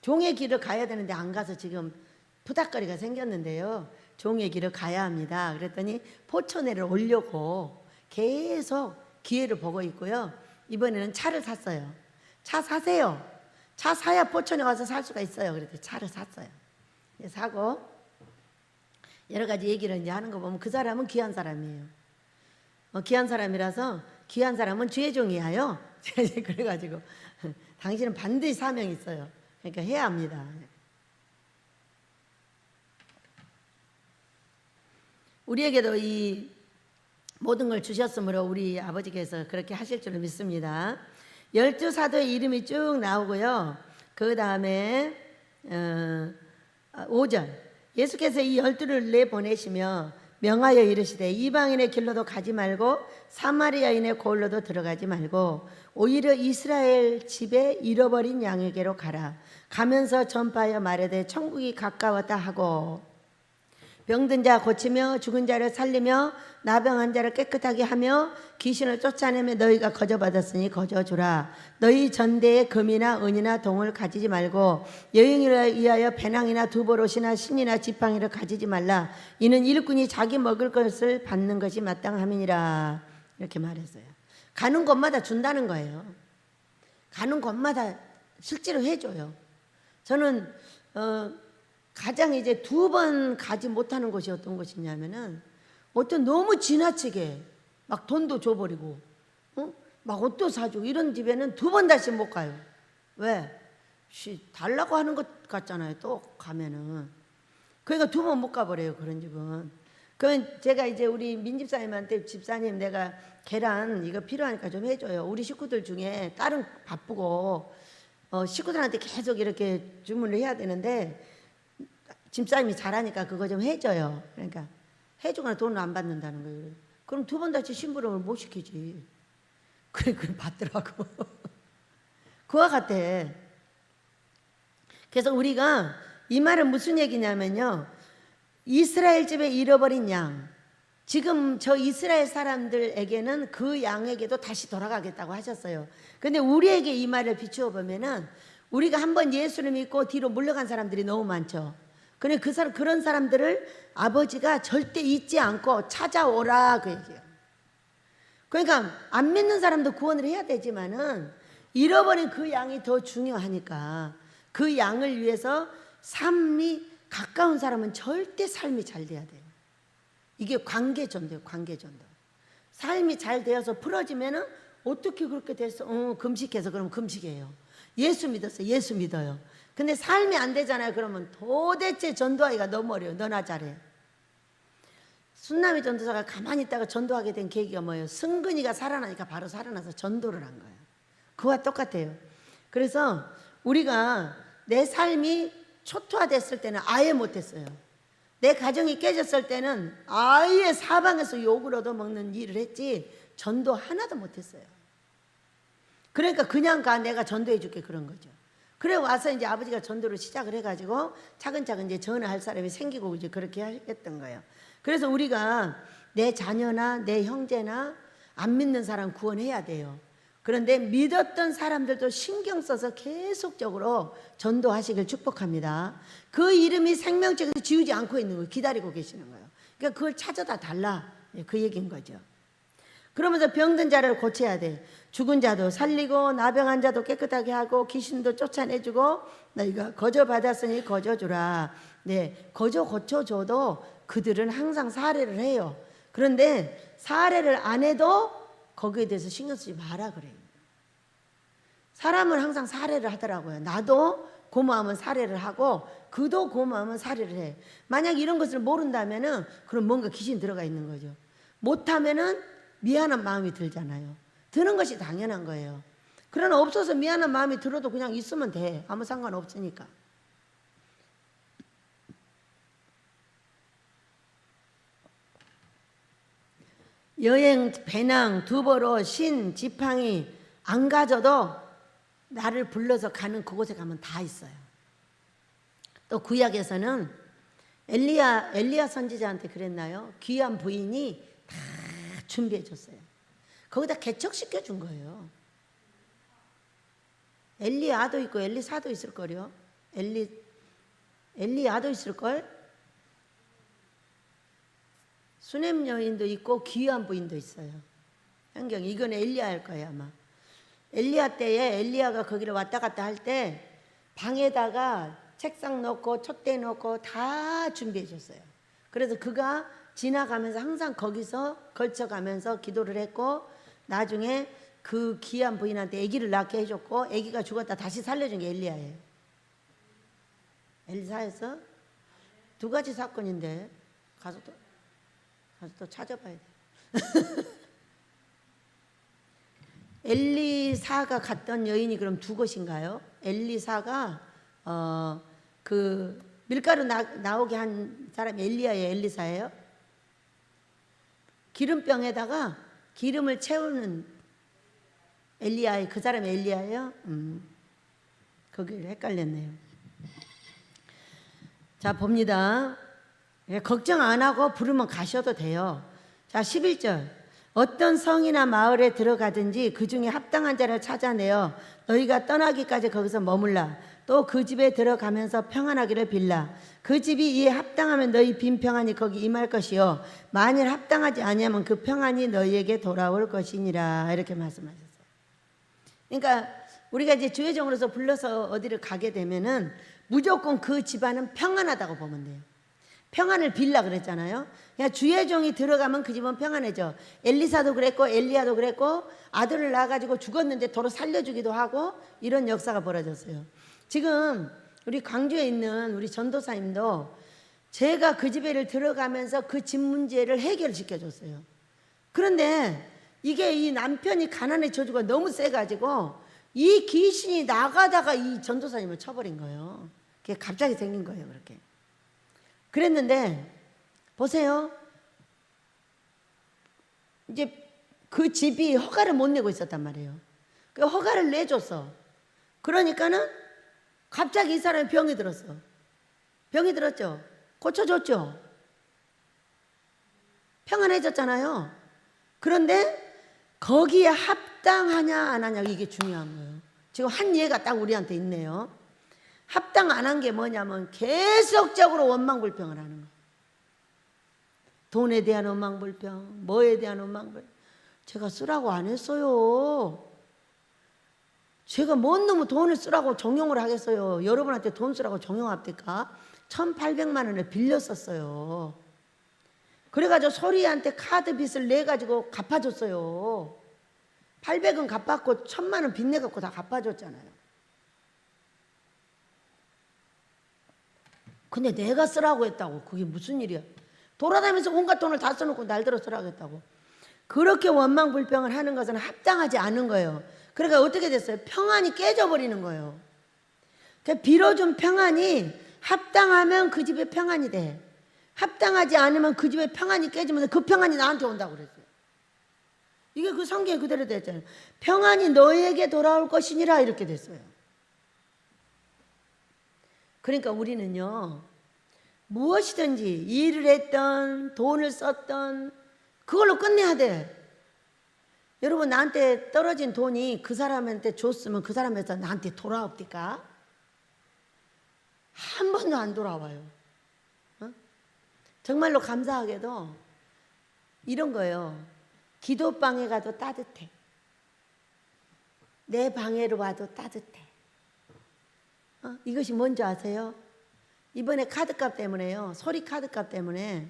종의 길을 가야 되는데 안 가서 지금 푸닥거리가 생겼는데요. 종의 길을 가야 합니다. 그랬더니 포천에를 오려고 계속 기회를 보고 있고요. 이번에는 차를 샀어요. 차 사세요. 차 사야 포천에 와서 살 수가 있어요. 그래서 차를 샀어요. 사고 여러 가지 얘기를 이제 하는 거 보면 그 사람은 귀한 사람이에요. 귀한 사람이라서 귀한 사람은 주의 종이야요. 제가 이제 그래가지고 당신은 반드시 사명이 있어요. 그러니까 해야 합니다. 우리에게도 이 모든 걸 주셨으므로 우리 아버지께서 그렇게 하실 줄을 믿습니다. 12사도의 이름이 쭉 나오고요. 그 다음에 5절 예수께서 이 12를 내보내시며 명하여 이르시되 이방인의 길로도 가지 말고 사마리아인의 골로도 들어가지 말고 오히려 이스라엘 집에 잃어버린 양에게로 가라. 가면서 전파하여 말하되 천국이 가까웠다 하고 병든 자 고치며 죽은 자를 살리며 나병한 자를 깨끗하게 하며 귀신을 쫓아내며 너희가 거저받았으니 거저주라. 너희 전대에 금이나 은이나 동을 가지지 말고 여행을 위하여 배낭이나 두보롯이나 신이나 지팡이를 가지지 말라. 이는 일꾼이 자기 먹을 것을 받는 것이 마땅함이니라. 이렇게 말했어요. 가는 곳마다 준다는 거예요. 가는 곳마다 실제로 해줘요. 저는 가장 이제 2번 가지 못하는 곳이 어떤 곳이냐면은 어떤 너무 지나치게 막 돈도 줘버리고 막 옷도 사주고 이런 집에는 2번 다시 못 가요. 왜? 달라고 하는 것 같잖아요. 또 가면은. 그러니까 2번 못 가버려요. 그런 집은. 그건 제가 이제 우리 민집사님한테 집사님 내가 계란 이거 필요하니까 좀 해줘요. 우리 식구들 중에 딸은 바쁘고 식구들한테 계속 이렇게 주문을 해야 되는데 집사님이 잘하니까 그거 좀 해줘요. 그러니까 해주거나 돈을 안 받는다는 거예요. 그럼 2번 다시 심부름을 못 시키지. 그래 받더라고. 그와 같아. 그래서 우리가 이 말은 무슨 얘기냐면요. 이스라엘 집에 잃어버린 양, 지금 저 이스라엘 사람들에게는 그 양에게도 다시 돌아가겠다고 하셨어요. 근데 우리에게 이 말을 비추어 보면은 우리가 한번 예수를 믿고 뒤로 물러간 사람들이 너무 많죠. 근데 그런 사람들을 아버지가 절대 잊지 않고 찾아오라 그 얘기예요. 그러니까 안 믿는 사람도 구원을 해야 되지만은 잃어버린 그 양이 더 중요하니까 그 양을 위해서 삶이 가까운 사람은 절대 삶이 잘 돼야 돼요. 이게 관계전도예요. 관계전도. 삶이 잘 되어서 풀어지면은 어떻게 그렇게 됐어? 금식해서 그러면 금식해요. 예수 믿었어. 예수 믿어요. 근데 삶이 안 되잖아요. 그러면 도대체 전도하기가 너무 어려워요. 너나 잘해. 순남이 전도사가 가만히 있다가 전도하게 된 계기가 뭐예요? 승근이가 살아나니까 바로 살아나서 전도를 한 거예요. 그와 똑같아요. 그래서 우리가 내 삶이 초토화됐을 때는 아예 못했어요. 내 가정이 깨졌을 때는 아예 사방에서 욕을 얻어먹는 일을 했지 전도 하나도 못했어요. 그러니까 그냥 가, 내가 전도해 줄게, 그런 거죠. 그래 와서 이제 아버지가 전도를 시작을 해가지고 차근차근 이제 전화할 사람이 생기고 이제 그렇게 했던 거예요. 그래서 우리가 내 자녀나 내 형제나 안 믿는 사람 구원해야 돼요. 그런데 믿었던 사람들도 신경 써서 계속적으로 전도하시길 축복합니다. 그 이름이 생명책에서 지우지 않고 있는 거예요. 기다리고 계시는 거예요. 그러니까 그걸 찾아다 달라. 그 얘기인 거죠. 그러면서 병든 자를 고쳐야 돼. 죽은 자도 살리고 나병한 자도 깨끗하게 하고 귀신도 쫓아내주고 너희가 거저 받았으니 거저 주라. 네, 거저 고쳐줘도 그들은 항상 살해를 해요. 그런데 살해를 안 해도 거기에 대해서 신경 쓰지 마라 그래요. 사람은 항상 살해를 하더라고요. 나도 고마우면 살해를 하고 그도 고마우면 살해를 해. 만약 이런 것을 모른다면은 그럼 뭔가 귀신 들어가 있는 거죠. 못하면은 미안한 마음이 들잖아요. 드는 것이 당연한 거예요. 그러나 없어서 미안한 마음이 들어도 그냥 있으면 돼. 아무 상관없으니까. 여행, 배낭, 두보로, 신, 지팡이 안 가져도 나를 불러서 가는 그곳에 가면 다 있어요. 또 구약에서는 엘리야 선지자한테 그랬나요? 귀한 부인이 다 준비해 줬어요. 거기다 개척시켜 준 거예요. 엘리야도 있고 엘리사도 있을 거요. 엘리야도 있을 걸. 수냄 여인도 있고 귀한 부인도 있어요. 성경 이건 엘리야일 거예요 아마. 엘리야 때에 엘리야가 거기를 왔다 갔다 할 때 방에다가 책상 놓고 촛대 놓고 다 준비해 줬어요. 그래서 그가 지나가면서 항상 거기서 걸쳐가면서 기도를 했고 나중에 그 귀한 부인한테 아기를 낳게 해줬고 아기가 죽었다 다시 살려준 게 엘리야예요. 엘리사에서 두 가지 사건인데 가서 또 찾아봐야 돼. 엘리사가 갔던 여인이 그럼 두 곳인가요? 엘리사가 그 밀가루 나오게 한 사람이 엘리야예요, 엘리사예요? 기름병에다가 기름을 채우는 엘리야의 그 사람이 엘리야예요? 거기를 헷갈렸네요. 자 봅니다. 걱정 안 하고 부르면 가셔도 돼요. 자 11절 어떤 성이나 마을에 들어가든지 그 중에 합당한 자를 찾아내어 너희가 떠나기까지 거기서 머물라. 또 그 집에 들어가면서 평안하기를 빌라. 그 집이 이에 합당하면 너희 빈 평안이 거기 임할 것이요 만일 합당하지 아니하면 그 평안이 너희에게 돌아올 것이니라. 이렇게 말씀하셨어요. 그러니까 우리가 이제 주의종으로서 불러서 어디를 가게 되면은 무조건 그 집안은 평안하다고 보면 돼요. 평안을 빌라 그랬잖아요. 그냥 주의 종이 들어가면 그 집은 평안해져. 엘리사도 그랬고 엘리야도 그랬고 아들을 낳아가지고 죽었는데 도로 살려주기도 하고 이런 역사가 벌어졌어요. 지금 우리 광주에 있는 우리 전도사님도 제가 그 집에를 들어가면서 그 집 문제를 해결시켜줬어요. 그런데 이게 이 남편이 가난의 저주가 너무 세가지고 이 귀신이 나가다가 이 전도사님을 쳐버린 거예요. 그게 갑자기 생긴 거예요. 그렇게. 그랬는데 보세요. 이제 그 집이 허가를 못 내고 있었단 말이에요. 그 허가를 내줬어. 그러니까는 갑자기 이 사람이 병이 들었어. 병이 들었죠. 고쳐줬죠. 평안해졌잖아요. 그런데 거기에 합당하냐 안 하냐 이게 중요한 거예요. 지금 한 예가 딱 우리한테 있네요. 합당 안 한 게 뭐냐면 계속적으로 원망불평을 하는 거예요. 돈에 대한 원망불평, 뭐에 대한 원망불평. 제가 쓰라고 안 했어요. 제가 뭔 놈의 돈을 쓰라고 정용을 하겠어요. 여러분한테 돈 쓰라고 정용합니까? 1,800만 원을 빌렸었어요. 그래가지고 소리한테 카드 빚을 내가지고 갚아줬어요. 800은 갚았고 1,000만 원 빚 내갖고 다 갚아줬잖아요. 근데 내가 쓰라고 했다고. 그게 무슨 일이야. 돌아다니면서 온갖 돈을 다 써놓고 날들어 쓰라고 했다고. 그렇게 원망불평을 하는 것은 합당하지 않은 거예요. 그러니까 어떻게 됐어요? 평안이 깨져버리는 거예요. 그러니까 빌어준 평안이 합당하면 그 집에 평안이 돼. 합당하지 않으면 그 집에 평안이 깨지면 그 평안이 나한테 온다고 그랬어요. 이게 그 성경에 그대로 됐잖아요. 평안이 너에게 돌아올 것이니라 이렇게 됐어요. 그러니까 우리는요 무엇이든지 일을 했던 돈을 썼던 그걸로 끝내야 돼. 여러분, 나한테 떨어진 돈이 그 사람한테 줬으면 그 사람에서 나한테 돌아옵니까? 한 번도 안 돌아와요. 어? 정말로 감사하게도 이런 거예요. 기도방에 가도 따뜻해. 내 방에로 와도 따뜻해. 이것이 뭔지 아세요? 이번에 카드값 때문에요. 소리 카드값 때문에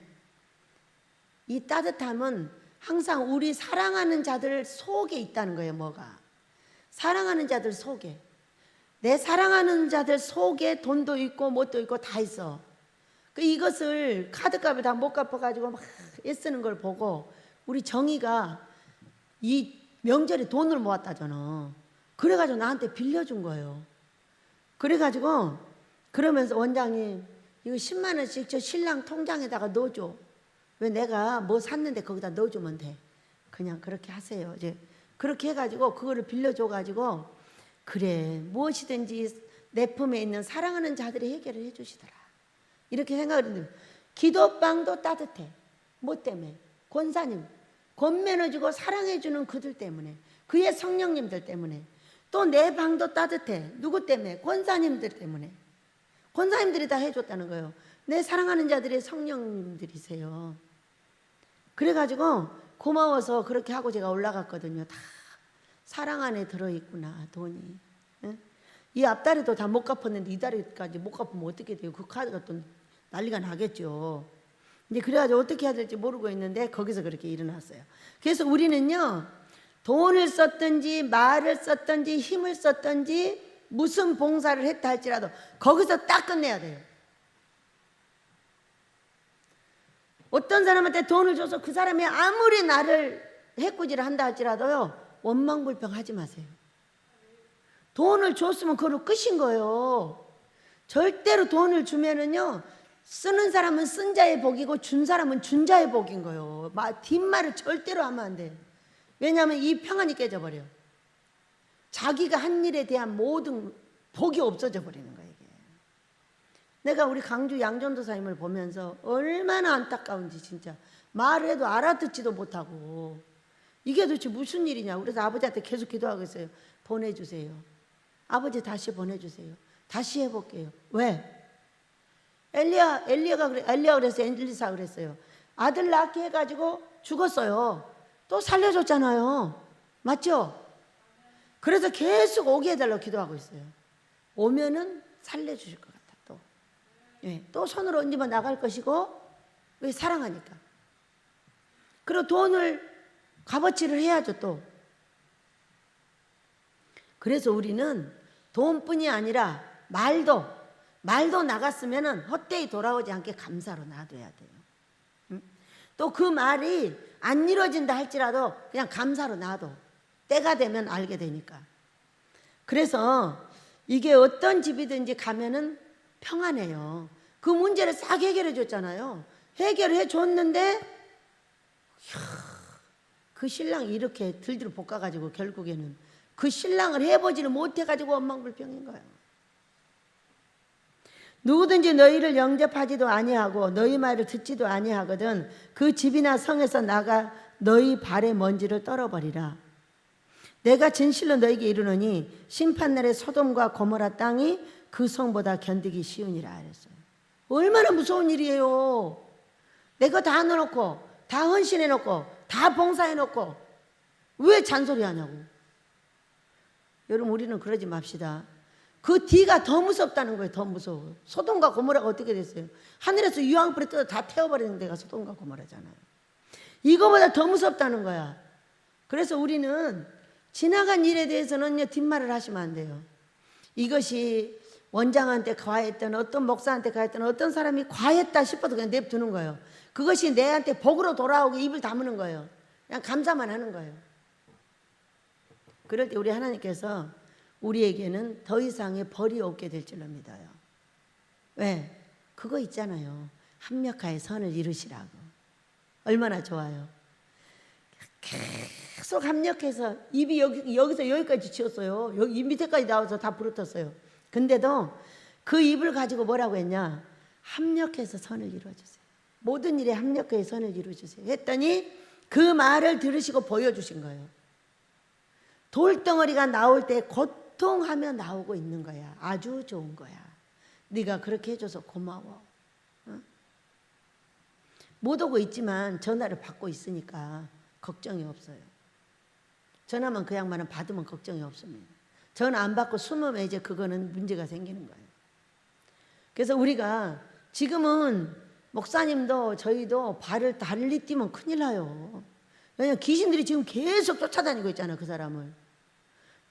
이 따뜻함은 항상 우리 사랑하는 자들 속에 있다는 거예요. 뭐가? 사랑하는 자들 속에. 내 사랑하는 자들 속에 돈도 있고 뭣도 있고 다 있어. 이것을 카드값을 다 못 갚아가지고 막 애쓰는 걸 보고 우리 정의가 이 명절에 돈을 모았다잖아. 그래가지고 나한테 빌려준 거예요. 그래가지고 그러면서 원장님 이거 10만 원씩 저 신랑 통장에다가 넣어줘. 왜 내가 뭐 샀는데 거기다 넣어주면 돼. 그냥 그렇게 하세요. 이제 그렇게 해가지고 그거를 빌려줘가지고 그래 무엇이든지 내 품에 있는 사랑하는 자들이 해결을 해주시더라. 이렇게 생각을 했는데 기도방도 따뜻해. 뭐 때문에? 권사님 권면해주고 사랑해주는 그들 때문에, 그의 성령님들 때문에. 또 내 방도 따뜻해. 누구 때문에? 권사님들 때문에. 권사님들이 다 해줬다는 거예요. 내 사랑하는 자들의 성령님들이세요. 그래가지고 고마워서 그렇게 하고 제가 올라갔거든요. 다 사랑 안에 들어있구나 돈이. 이 앞다리도 다 못 갚았는데 이 다리까지 못 갚으면 어떻게 돼요? 그 카드가 또 난리가 나겠죠. 이제 그래가지고 어떻게 해야 될지 모르고 있는데 거기서 그렇게 일어났어요. 그래서 우리는요, 돈을 썼든지 말을 썼든지 힘을 썼든지 무슨 봉사를 했다 할지라도 거기서 딱 끝내야 돼요. 어떤 사람한테 돈을 줘서 그 사람이 아무리 나를 해꾸지를 한다 할지라도요, 원망불평하지 마세요. 돈을 줬으면 그걸로 끝인 거예요. 절대로 돈을 주면은요, 쓰는 사람은 쓴 자의 복이고 준 사람은 준 자의 복인 거예요. 뒷말을 절대로 하면 안 돼. 왜냐하면 이 평안이 깨져버려. 자기가 한 일에 대한 모든 복이 없어져 버리는 거예요. 이게. 내가 우리 강주 양전도사님을 보면서 얼마나 안타까운지 진짜 말을 해도 알아듣지도 못하고 이게 도대체 무슨 일이냐. 그래서 아버지한테 계속 기도하고 있어요. 보내주세요. 아버지 다시 보내주세요. 다시 해볼게요. 왜? 엘리야가 그래서 엔젤리사가 그랬어요. 아들 낳게 해가지고 죽었어요. 또 살려줬잖아요. 맞죠? 그래서 계속 오게 해달라고 기도하고 있어요. 오면은 살려주실 것 같아. 또, 예, 또 손으로 얹으면 나갈 것이고, 왜? 사랑하니까. 그리고 돈을 값어치를 해야죠. 또. 그래서 우리는 돈뿐이 아니라 말도 나갔으면은 헛되이 돌아오지 않게 감사로 놔둬야 돼요. 또 그 말이 안 이루어진다 할지라도 그냥 감사로 놔둬. 때가 되면 알게 되니까. 그래서 이게 어떤 집이든지 가면은 평안해요. 그 문제를 싹 해결해 줬잖아요. 해결해 줬는데 그 신랑이 이렇게 들들 볶아가지고 결국에는 그 신랑을 해보지를 못해가지고 원망불평인 거예요. 누구든지 너희를 영접하지도 아니하고 너희 말을 듣지도 아니하거든 그 집이나 성에서 나가 너희 발의 먼지를 떨어버리라. 내가 진실로 너희에게 이르노니 심판날에 소돔과 고모라 땅이 그 성보다 견디기 쉬우니라 그랬어요. 얼마나 무서운 일이에요. 내가 다 넣어놓고 다 헌신해놓고 다 봉사해놓고 왜 잔소리하냐고. 여러분, 우리는 그러지 맙시다. 그 뒤가 더 무섭다는 거예요. 더 무서워. 소돔과 고모라가 어떻게 됐어요? 하늘에서 유황불에 떠서 다 태워버리는 데가 소돔과 고모라잖아요. 이거보다 더 무섭다는 거야. 그래서 우리는 지나간 일에 대해서는 뒷말을 하시면 안 돼요. 이것이 원장한테 과했던, 어떤 목사한테 과했던, 어떤 사람이 과했다 싶어도 그냥 냅두는 거예요. 그것이 내한테 복으로 돌아오게 입을 다무는 거예요. 그냥 감사만 하는 거예요. 그럴 때 우리 하나님께서 우리에게는 더 이상의 벌이 없게 될 줄로 믿어요. 왜? 그거 있잖아요. 합력하여 선을 이루시라고. 얼마나 좋아요. 계속 합력해서 입이 여기서 여기까지 치웠어요. 여기 입 밑에까지 나와서 다 부르텄어요. 근데도 그 입을 가지고 뭐라고 했냐? 합력해서 선을 이루어주세요. 모든 일에 합력하여 선을 이루어주세요. 했더니 그 말을 들으시고 보여주신 거예요. 돌덩어리가 나올 때 고통하며 나오고 있는 거야. 아주 좋은 거야. 네가 그렇게 해줘서 고마워. 못 오고 있지만 전화를 받고 있으니까 걱정이 없어요. 전화만 그 양반은 받으면 걱정이 없습니다. 전화 안 받고 숨으면 이제 그거는 문제가 생기는 거예요. 그래서 우리가 지금은 목사님도 저희도 발을 달리 뛰면 큰일 나요. 왜냐하면 귀신들이 지금 계속 쫓아다니고 있잖아요. 그 사람을.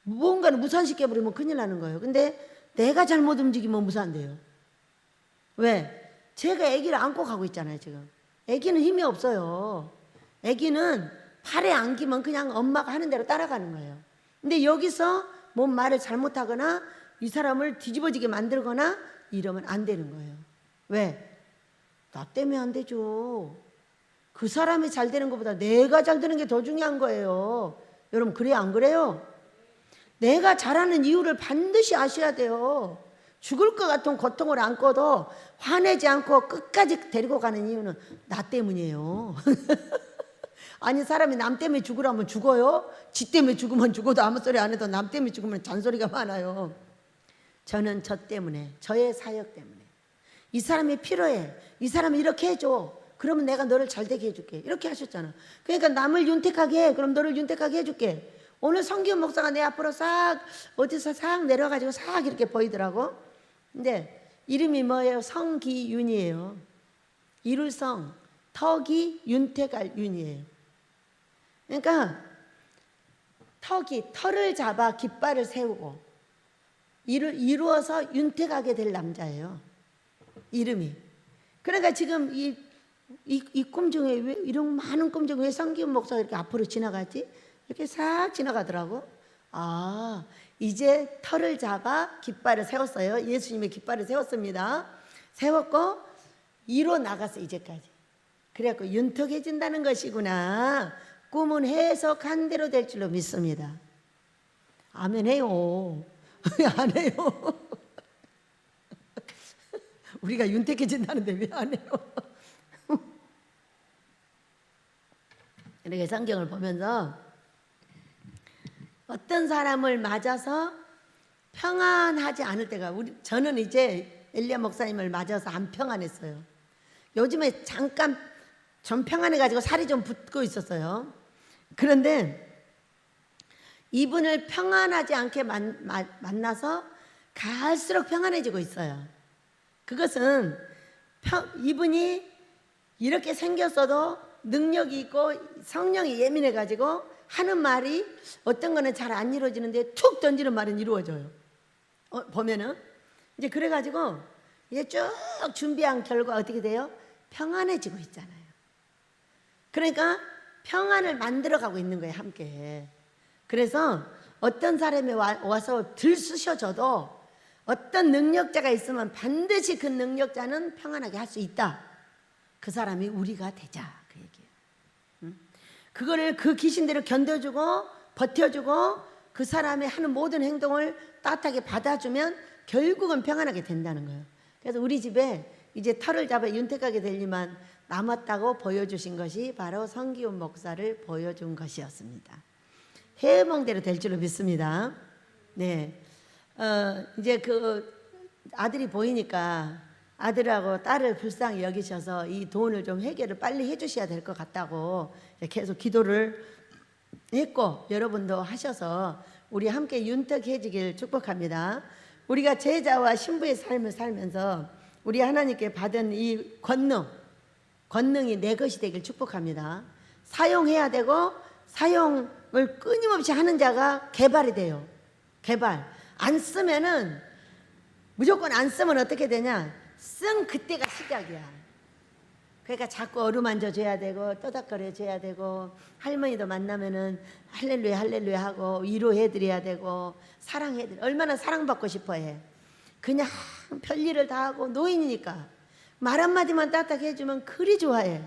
무언가를 무산시켜버리면 큰일 나는 거예요. 근데 내가 잘못 움직이면 무산돼요. 왜? 제가 아기를 안고 가고 있잖아요. 지금 아기는 힘이 없어요. 아기는 팔에 안기면 그냥 엄마가 하는 대로 따라가는 거예요. 근데 여기서 뭔 말을 잘못하거나 이 사람을 뒤집어지게 만들거나 이러면 안 되는 거예요. 왜? 나 때문에 안 되죠. 그 사람이 잘 되는 것보다 내가 잘 되는 게 더 중요한 거예요. 여러분 그래요 안 그래요? 내가 잘하는 이유를 반드시 아셔야 돼요. 죽을 것 같은 고통을 안고도 화내지 않고 끝까지 데리고 가는 이유는 나 때문이에요. 아니 사람이 남 때문에 죽으라면 죽어요? 지 때문에 죽으면 죽어도 아무 소리 안 해도 남 때문에 죽으면 잔소리가 많아요. 저는 저 때문에, 저의 사역 때문에 이 사람이 필요해. 이 사람이 이렇게 해줘. 그러면 내가 너를 잘되게 해줄게. 이렇게 하셨잖아. 그러니까 남을 윤택하게 해. 그럼 너를 윤택하게 해줄게. 오늘 성기훈 목사가 내 앞으로 싹 어디서 싹 내려가지고 싹 이렇게 보이더라고. 근데 이름이 뭐예요? 성기윤이에요. 이룰 성, 턱이 윤택할 윤이에요. 그러니까 털을 잡아 깃발을 세우고 이루어서 윤택하게 될 남자예요. 이름이. 그러니까 지금 이 꿈 중에 왜 이런 많은 꿈 중에 왜 성기훈 목사가 이렇게 앞으로 지나가지? 이렇게 싹 지나가더라고. 아, 이제 털을 잡아 깃발을 세웠어요. 예수님의 깃발을 세웠습니다. 세웠고 이로 나갔어 이제까지. 그래갖고 윤택해진다는 것이구나. 꿈은 해석한 대로 될 줄로 믿습니다. 아멘 해요. 왜 안 해요? 우리가 윤택해진다는데 왜 안 해요? 이렇게 성경을 보면서 어떤 사람을 맞아서 평안하지 않을 때가 저는 이제 엘리야 목사님을 맞아서 안 평안했어요. 요즘에 잠깐 좀 평안해가지고 살이 좀 붙고 있었어요. 그런데 이분을 평안하지 않게 만나서 갈수록 평안해지고 있어요. 그것은 이분이 이렇게 생겼어도 능력이 있고 성령이 예민해가지고 하는 말이 어떤 거는 잘 안 이루어지는데 툭 던지는 말은 이루어져요. 보면은 이제 그래가지고 이제 쭉 준비한 결과 어떻게 돼요? 평안해지고 있잖아요. 그러니까 평안을 만들어가고 있는 거예요, 함께. 그래서 어떤 사람이 와서 들쑤셔져도 어떤 능력자가 있으면 반드시 그 능력자는 평안하게 할 수 있다. 그 사람이 우리가 되자, 그 얘기예요. 그거를 그 귀신대로 견뎌주고 버텨주고 그 사람이 하는 모든 행동을 따뜻하게 받아주면 결국은 평안하게 된다는 거예요. 그래서 우리 집에 이제 털을 잡아 윤택하게 되려만 남았다고 보여주신 것이 바로 성기훈 목사를 보여준 것이었습니다. 해몽대로 될 줄로 믿습니다. 네, 이제 그 아들이 보이니까 아들하고 딸을 불쌍히 여기셔서 이 돈을 좀 해결을 빨리 해주셔야 될 것 같다고 계속 기도를 했고 여러분도 하셔서 우리 함께 윤택해지길 축복합니다. 우리가 제자와 신부의 삶을 살면서 우리 하나님께 받은 이 권능이 내 것이 되길 축복합니다. 사용해야 되고 사용을 끊임없이 하는 자가 개발이 돼요. 개발. 안 쓰면은 무조건 안 쓰면 어떻게 되냐? 쓴 그때가 시작이야. 그러니까 자꾸 어루만져 줘야 되고 떠닥거려 줘야 되고 할머니도 만나면은 할렐루야 할렐루야 하고 위로해 드려야 되고 사랑해 드려. 얼마나 사랑받고 싶어 해. 그냥 별일을 다 하고 노인이니까 말 한마디만 따뜻하게 해주면 그리 좋아해.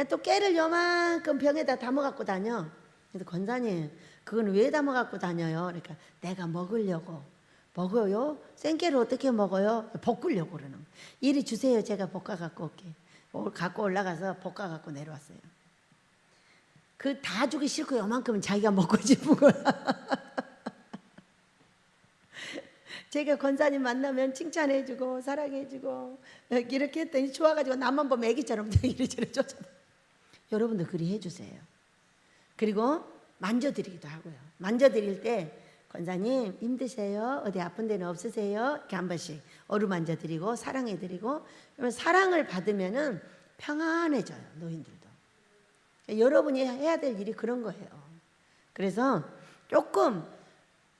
또 깨를 요만큼 병에다 담아 갖고 다녀. 그래서 권사님 그건 왜 담아 갖고 다녀요? 그러니까 내가 먹으려고. 먹어요? 생깨를 어떻게 먹어요? 볶으려고 그러는 거예요. 이리 주세요. 제가 볶아 갖고 올게. 갖고 올라가서 볶아 갖고 내려왔어요. 그 다 주기 싫고 요만큼은 자기가 먹고 싶은 거야. 제가 권사님 만나면 칭찬해주고 사랑해주고 이렇게 했더니 좋아가지고 나만 보면 애기처럼 이리저리 쫓아다. 여러분도 그리 해주세요. 그리고 만져드리기도 하고요. 만져드릴 때 권사님 힘드세요? 어디 아픈 데는 없으세요? 이렇게 한 번씩 어루만져드리고 사랑해드리고, 그러면 사랑을 받으면은 평안해져요. 노인들도. 여러분이 해야 될 일이 그런 거예요. 그래서 조금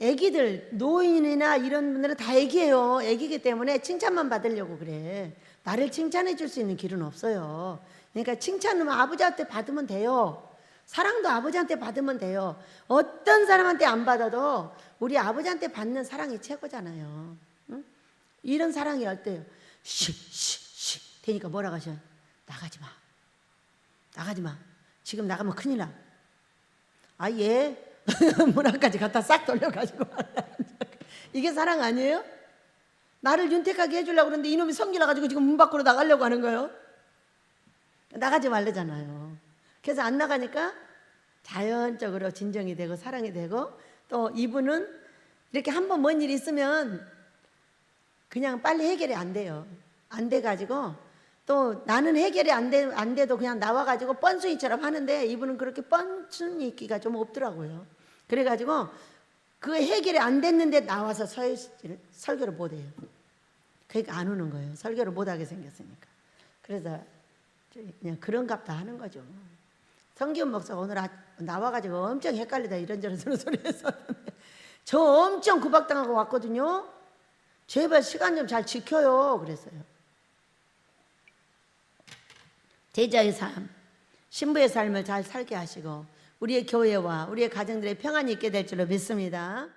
애기들, 노인이나 이런 분들은 다 애기예요. 애기기 때문에 칭찬만 받으려고 그래. 나를 칭찬해 줄 수 있는 길은 없어요. 그러니까 칭찬은 아버지한테 받으면 돼요. 사랑도 아버지한테 받으면 돼요. 어떤 사람한테 안 받아도 우리 아버지한테 받는 사랑이 최고잖아요. 응? 이런 사랑이 어때요? 쉬 되니까 뭐라고 하셔? 나가지 마. 나가지 마. 지금 나가면 큰일 나. 아, 예. 문 앞까지 갖다 싹 돌려가지고. 이게 사랑 아니에요? 나를 윤택하게 해주려고 그러는데 이놈이 성질나가지고 지금 문 밖으로 나가려고 하는 거예요. 나가지 말래잖아요. 그래서 안 나가니까 자연적으로 진정이 되고 사랑이 되고, 또 이분은 이렇게 한번 뭔 일이 있으면 그냥 빨리 해결이 안 돼요. 안 돼가지고 또 나는 해결이 안 돼도 그냥 나와가지고 뻔순이처럼 하는데, 이분은 그렇게 뻔순이기가 좀 없더라고요. 그래가지고 그 해결이 안 됐는데 나와서 설교를 못해요. 그러니까 안 오는 거예요. 설교를 못하게 생겼으니까. 그래서 그냥 그런갑다 하는 거죠. 성기훈 목사가 오늘 나와가지고 엄청 헷갈리다 이런저런 소리 했었는데, 저 엄청 구박당하고 왔거든요. 제발 시간 좀 잘 지켜요 그랬어요. 제자의 삶, 신부의 삶을 잘 살게 하시고 우리의 교회와 우리의 가정들의 평안이 있게 될 줄로 믿습니다.